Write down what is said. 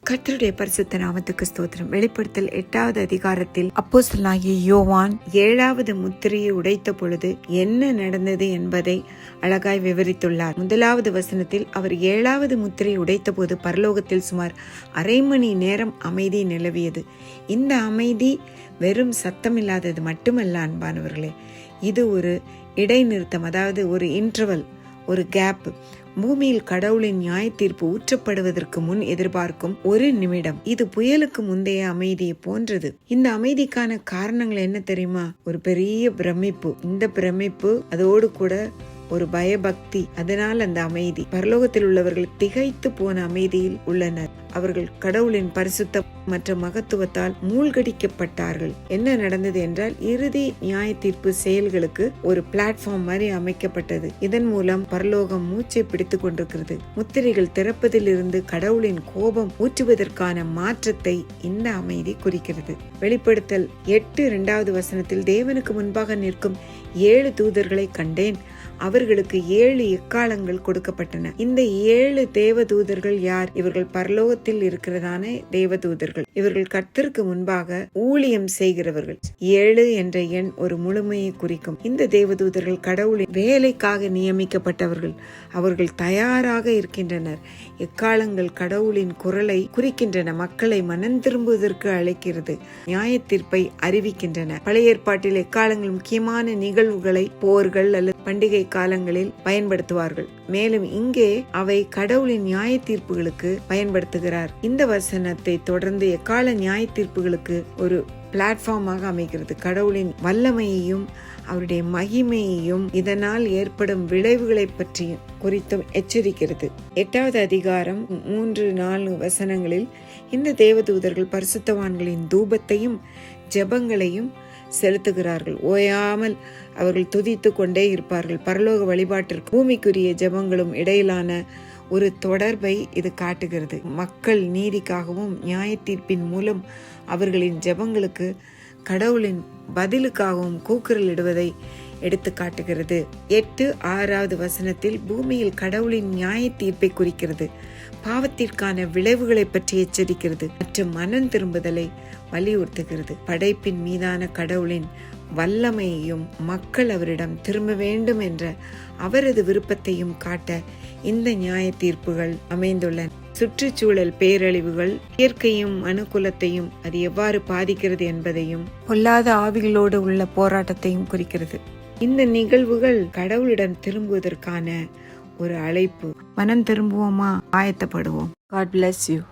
கர்த்தருடைய பரிசுத்த நாமத்துக்கு ஸ்தோத்திரம். வெளிப்படுத்தல் 8வது அதிகாரத்தில் அப்போஸ்தலனாகிய யோவான் 7வது முத்திரையை உடைத்த பொழுது என்ன நடந்தது என்பதை அழகாய் விவரித்துள்ளார். 1வது வசனத்தில் அவர் 7வது முத்திரையை உடைத்த போது பரலோகத்தில் சுமார் அரை மணி நேரம் அமைதி நிலவியது. இந்த அமைதி வெறும் சத்தமில்லாதது மட்டுமல்ல அன்பானவர்களே, இது ஒரு இடைநிறுத்தம், அதாவது ஒரு இன்டர்வல், ஒரு கேப். பூமியில் கடவுளின் நியாய தீர்ப்பு ஊற்றப்படுவதற்கு முன் எதிர்பார்க்கும் ஒரு நிமிடம். இது புயலுக்கு முந்தைய அமைதியை போன்றது. இந்த அமைதிக்கான காரணங்கள் என்ன தெரியுமா? ஒரு பெரிய பிரமிப்பு. இந்த பிரமிப்பு அதோடு கூட ஒரு பயபக்தி. அதனால் அந்த அமைதி. பரலோகத்தில் உள்ளவர்கள் திகைத்து போன அமைதியில் உள்ளனர். அவர்கள் கடவுளின் பரிசுத்த மற்றும் மகத்துவத்தால் மூழ்கடிக்கப்பட்டார்கள். என்ன நடந்தது என்றால், இறுதி நியாய தீர்ப்பு செயல்களுக்கு ஒரு பிளாட்ஃபார்ம் மாதிரி அமைக்கப்பட்டது. இதன் மூலம் பரலோகம் மூச்சை பிடித்துக் கொண்டிருக்கிறது. முத்திரைகள் திறப்பதிலிருந்து கடவுளின் கோபம் ஊற்றுவதற்கான மாற்றத்தை இந்த அமைதி குறிக்கிறது. வெளிப்படுத்தல் 8:2வது வசனத்தில் தேவனுக்கு முன்பாக நிற்கும் 7 தூதர்களை கண்டேன். அவர்களுக்கு 7 எக்காலங்கள் கொடுக்கப்பட்டன. இந்த 7 தேவ தூதர்கள் யார்? இவர்கள் பரலோகத்தில் இருக்கிறதான தேவ தூதர்கள். இவர்கள் கர்த்தருக்கு முன்பாக ஊழியம் செய்கிறவர்கள். 7 என்ற எண் ஒரு முழுமையை குறிக்கும். இந்த தேவதூதர்கள் கடவுளின் வேலைக்காக நியமிக்கப்பட்டவர்கள். அவர்கள் தயாராக இருக்கின்றனர். எக்காலங்கள் கடவுளின் குரலை குறிக்கின்றன. மக்களை மனம் திரும்புவதற்கு அழைக்கிறது. நியாய தீர்ப்பை அறிவிக்கின்றன. பழைய ஏற்பாட்டில் எக்காலங்கள் முக்கியமான நிகழ்வுகளை, போர்கள் அல்லது பண்டிகை காலங்களில் பயன்படுத்துவார்கள். மேலும் இங்கே அவை கடவுளின் நியாய தீர்ப்புகளுக்கு பயன்படுத்துகிறார். இந்த வசனத்தை தொடர்ந்து எக்கால நியாய தீர்ப்புகளுக்கு ஒரு பிளாட்ஃபார்மாக அமைகிறது. கடவுளின் வல்லமையையும் அவருடைய மகிமையையும் இதனால் ஏற்படும் விளைவுகளை பற்றி குறித்தும் எச்சரிக்கிறது. 8வது அதிகாரம் 3-4 வசனங்களில் இந்த தேவதூதர்கள் பரிசுத்தவான்களின் தூபத்தையும் ஜெபங்களையும் செலுத்துகிறார்கள். ஓயாமல் அவர்கள் துதித்து கொண்டே இருப்பார்கள். பரலோக வழிபாட்டிற்கு பூமிக்குரிய ஜெபங்களும் இடையிலான ஒரு தொடர்பை இது காட்டுகிறது. மக்கள் நீதிக்காகவும் நியாய தீர்ப்பின் மூலம் அவர்களின் ஜெபங்களுக்கு கடவுளின் பதிலுக்காகவும் கூக்குரலிடுவதை எடுத்து காட்டுகிறது. 8-6வது வசனத்தில் பூமியில் கடவுளின் நியாய தீர்ப்பை குறிக்கிறது. பாவத்திற்கான விளைவுகளை பற்றி எச்சரிக்கிறது மற்றும் மனம் திரும்புதலை வலியுறுத்துகிறது. படைப்பின் மீதான கடவுளின் வல்லமையையும் மக்கள் அவரிடம் திரும்ப வேண்டும் என்ற அவரது விருப்பத்தையும் காட்ட இந்த நியாய தீர்ப்புகள் அமைந்துள்ளன. சுற்றுச்சூழல் பேரழிவுகள், இயற்கையும் மனுக்குலத்தையும் அது எவ்வாறு பாதிக்கிறது என்பதையும், பொல்லாத ஆவிகளோடு உள்ள போராட்டத்தையும் குறிக்கிறது. இந்த நிகழ்வுகள் கடவுளிடம் திரும்புவதற்கான ஒரு அழைப்பு. மனம் திரும்புவோமா? ஆயத்தப்படுவோம். God bless you.